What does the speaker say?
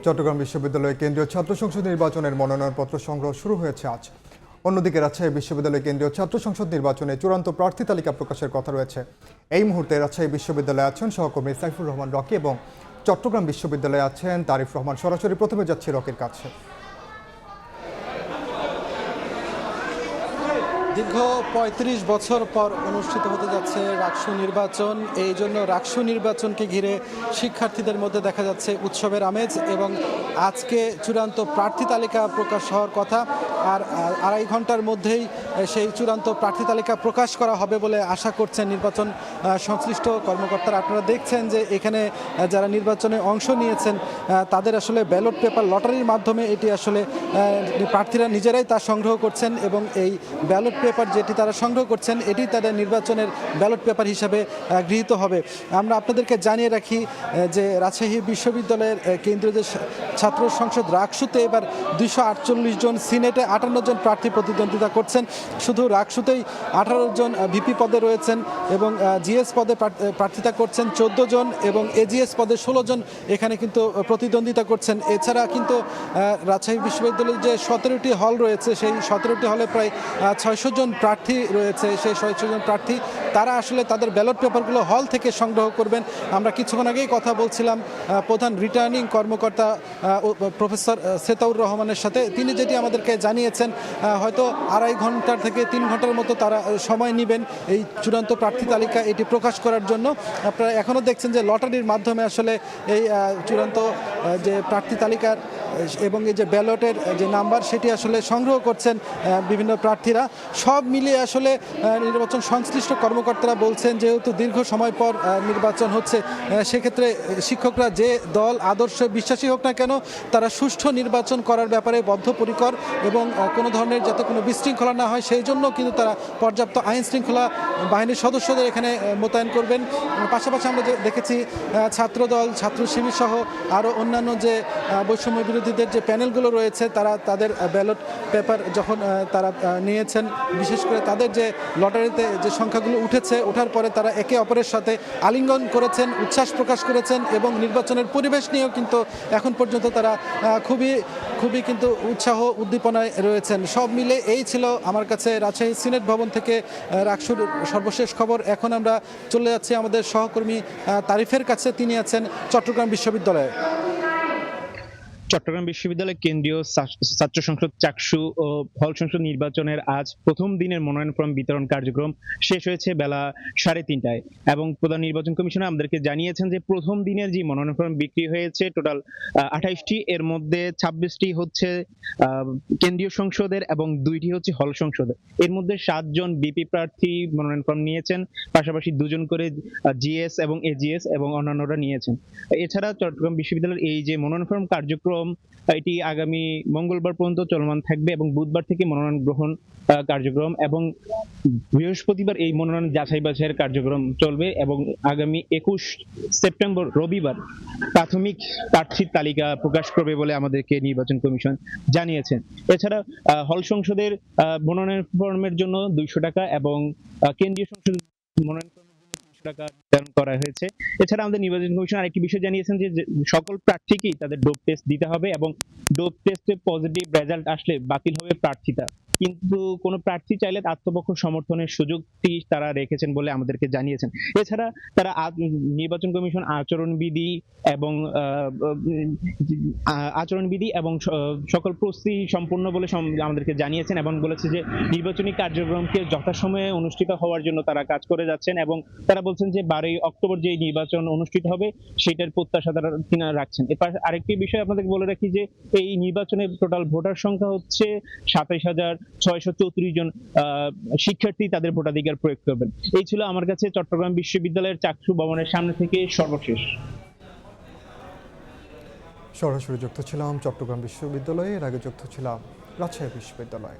চট্টগ্রাম বিশ্ববিদ্যালয়ে কেন্দ্রীয় ছাত্র সংসদ নির্বাচনের মনোনয়নপত্র সংগ্রহ শুরু হয়েছে আজ। অন্যদিকে রাজশাহী বিশ্ববিদ্যালয়ে কেন্দ্রীয় ছাত্র সংসদ নির্বাচনে চূড়ান্ত প্রার্থী তালিকা প্রকাশের কথা রয়েছে। এই মুহূর্তে রাজশাহী বিশ্ববিদ্যালয়ে আছেন সহকর্মী সাইফুর রহমান রকি এবং চট্টগ্রাম বিশ্ববিদ্যালয়ে আছেন তারিফ রহমান। সরাসরি প্রথমে যাচ্ছি রকির কাছে। দীর্ঘ ৩৫ বছর পর অনুষ্ঠিত হতে যাচ্ছে রাকসু নির্বাচন। এই জন্য রাকসু নির্বাচনকে ঘিরে শিক্ষার্থীদের মধ্যে দেখা যাচ্ছে উৎসবের আমেজ এবং আজকে চূড়ান্ত প্রার্থী তালিকা প্রকাশ হওয়ার কথা। আর আড়াই ঘন্টার মধ্যেই সেই চূড়ান্ত প্রার্থী তালিকা প্রকাশ করা হবে বলে আশা করছেন নির্বাচন সংশ্লিষ্ট কর্মকর্তারা। আপনারা দেখছেন যে এখানে যারা নির্বাচনে অংশ নিয়েছেন তাদের আসলে ব্যালট পেপার লটারির মাধ্যমে এটি আসলে প্রার্থীরা নিজেরাই তা সংগ্রহ করছেন এবং এই ব্যালট পেপার যেটি তারা সংগ্রহ করছেন এটি তাদের নির্বাচনের ব্যালট পেপার হিসাবে গৃহীত হবে। আমরা আপনাদেরকে জানিয়ে রাখি যে রাজশাহী বিশ্ববিদ্যালয়ের কেন্দ্রীয় যে ছাত্র সংসদ রাকসুতে এবার 248 জন, সিনেটে 58 জন প্রার্থী প্রতিদ্বন্দ্বিতা করছেন। শুধু রাকসুতেই 18 জন ভিপি পদে রয়েছেন এবং জিএস পদে প্রার্থিতা করছেন 14 জন এবং এজিএস পদে 16 জন এখানে কিন্তু প্রতিদ্বন্দ্বিতা করছেন। এছাড়া কিন্তু রাজশাহী বিশ্ববিদ্যালয়ের যে 17টি হল রয়েছে সেই 17টি হলে প্রায় 600 জন প্রার্থী রয়েছে। সেই 600 জন প্রার্থী তারা আসলে তাদের ব্যালট পেপারগুলো হল থেকে সংগ্রহ করবেন। আমরা কিছুক্ষণ আগেই কথা বলছিলাম প্রধান রিটার্নিং কর্মকর্তা প্রফেসর সেতাউর রহমানের সাথে। তিনি যেটি আমাদেরকে জানিয়েছেন হয়তো আড়াই ঘন্টার থেকে 3 ঘন্টার মতো তারা সময় নেবেন এই চূড়ান্ত প্রার্থী তালিকা এটি প্রকাশ করার জন্য। আপনারা এখনও দেখছেন যে লটারির মাধ্যমে আসলে এই চূড়ান্ত যে প্রার্থী তালিকার এবং এই যে ব্যালটের যে নাম্বার সেটি আসলে সংগ্রহ করছেন বিভিন্ন প্রার্থীরা। সব মিলিয়ে আসলে নির্বাচন সংশ্লিষ্ট কর্মকর্তারা বলছেন যেহেতু দীর্ঘ সময় পর নির্বাচন হচ্ছে সেক্ষেত্রে শিক্ষকরা যে দল আদর্শে বিশ্বাসী হোক না কেন তারা সুষ্ঠু নির্বাচন করার ব্যাপারে বদ্ধপরিকর এবং কোনো ধরনের যাতে কোনো বিশৃঙ্খলা না হয় সেই জন্য কিন্তু তারা পর্যাপ্ত আইন শৃঙ্খলা বাহিনীর সদস্যদের এখানে মোতায়েন করবেন। পাশাপাশি আমরা দেখেছি ছাত্রদল, ছাত্র শিবির সহ আরও অন্যান্য যে বৈষম্য বিরোধীদের যে প্যানেলগুলো রয়েছে তারা তাদের ব্যালট পেপার যখন তারা নিয়েছেন, বিশেষ করে তাদের যে লটারিতে যে সংখ্যাগুলো উঠেছে ওঠার পরে তারা একে অপরের সাথে আলিঙ্গন করেছেন, উচ্ছ্বাস প্রকাশ করেছেন এবং নির্বাচনের পরিবেশ নিয়েও কিন্তু এখন পর্যন্ত তারা খুবই কিন্তু উৎসাহ উদ্দীপনায় রয়েছেন। সব মিলে এই ছিল আমার কাছে রাজশাহী সিনেট ভবন থেকে রাকসুর সর্বশেষ খবর। এখন আমরা চলে যাচ্ছি আমাদের সহকর্মী তারিফের কাছে, তিনি আছেন চট্টগ্রাম বিশ্ববিদ্যালয়ে। চট্টগ্রাম বিশ্ববিদ্যালয় কেন্দ্রীয় ছাত্র সংসদ চাকসু ও হল সংসদ নির্বাচনের আজ প্রথম দিনের মনোনয়ন ফর্ম বিতরণ কার্যক্রম শেষ হয়েছে বেলা 3:30টায় এবং প্রধান নির্বাচন কমিশনার আমাদেরকে জানিয়েছেন যে প্রথম দিনের যে মনোনয়ন ফর্ম বিক্রি হয়েছে টোটাল 28টি, এর মধ্যে 26টি হচ্ছে কেন্দ্রীয় সংসদের এবং 2টি হচ্ছে হল সংসদের। এর মধ্যে 7 জন বিপি প্রার্থী মনোনয়ন ফর্ম নিয়েছেন, পাশাপাশি 2 জন করে জিএস এবং এজিএস এবং অন্যান্যরা নিয়েছেন। এছাড়া চট্টগ্রাম বিশ্ববিদ্যালয়ের এই যে মনোনয়ন ফর্ম কার্যক্রম এটি আগামী মঙ্গলবার পর্যন্ত চলমান থাকবে এবং বুধবার থেকে মনোনয়ন গ্রহণ কার্যক্রম এবং বৃহস্পতিবার এই মনোনয়ন যাচাই বাছাইয়ের কার্যক্রম চলবে এবং আগামী 21 সেপ্টেম্বর রবিবার প্রাথমিক প্রার্থীর তালিকা প্রকাশ করবে বলে আমাদেরকে নির্বাচন কমিশন জানিয়েছেন। এছাড়া হল সংসদের মনোনয়ন ফর্মের জন্য 200 টাকা এবং কেন্দ্রীয় সংসদের মনোনয়ন টাকা নির্ধারণ করা হয়েছে। এছাড়া আমাদের নির্বাচন কমিশন আরেকটি বিষয় জানিয়েছেন যে সকল প্রার্থীকেই তাদের ডোপ টেস্ট দিতে হবে এবং ডোপ টেস্টে পজিটিভ রেজাল্ট আসলে বাতিল হবে প্রার্থিতা। কিন্তু কোনো প্রার্থী চাইলে আত্মপক্ষ সমর্থনের সুযোগটি তারা রেখেছেন বলে আমাদেরকে জানিয়েছেন। এছাড়া তারা নির্বাচন কমিশন আচরণবিধি এবং সকল প্রস্তুতি সম্পূর্ণ বলে আমাদেরকে জানিয়েছেন এবং বলেছে যে নির্বাচনী কার্যক্রমকে যথাসময়ে অনুষ্ঠিত হওয়ার জন্য তারা কাজ করে যাচ্ছেন এবং তারা বলছেন যে 12 অক্টোবর যে নির্বাচন অনুষ্ঠিত হবে সেটার প্রত্যাশা তারা রাখছেন। এরপর আরেকটি বিষয় আপনাদেরকে বলে রাখি যে এই নির্বাচনে টোটাল ভোটার সংখ্যা হচ্ছে 27,634 জন শিক্ষার্থী তাদের ভোটাধিকার প্রয়োগ করবেন। এই ছিল আমার কাছে চট্টগ্রাম বিশ্ববিদ্যালয়ের চাকসু ভবনের সামনে থেকে সর্বশেষ। সরাসরি যুক্ত ছিলাম চট্টগ্রাম বিশ্ববিদ্যালয়ে, এর আগে যুক্ত ছিলাম রাজশাহী বিশ্ববিদ্যালয়ে।